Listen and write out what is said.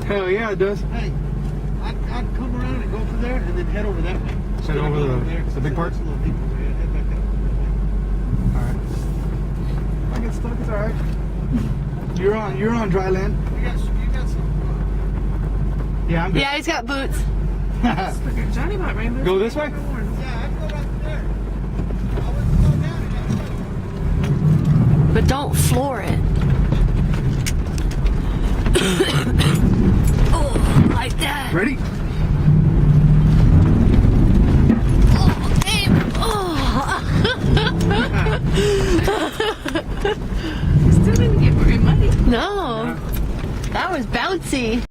Hell yeah, it does. Hey, I'd come around and go through there and then head over that way. Head over the big part? It's a little deeper. Yeah, head back that way. Alright. I get stuck, it's alright. You're on dry land. You got some. Yeah, I'm good. Yeah, he's got boots. Johnny might rainbow. Go this way? Yeah, I'd go right there. I wouldn't go down and But don't floor it. Oh, like that. Ready? Oh, babe. Oh. Still didn't get very muddy. No. That was bouncy.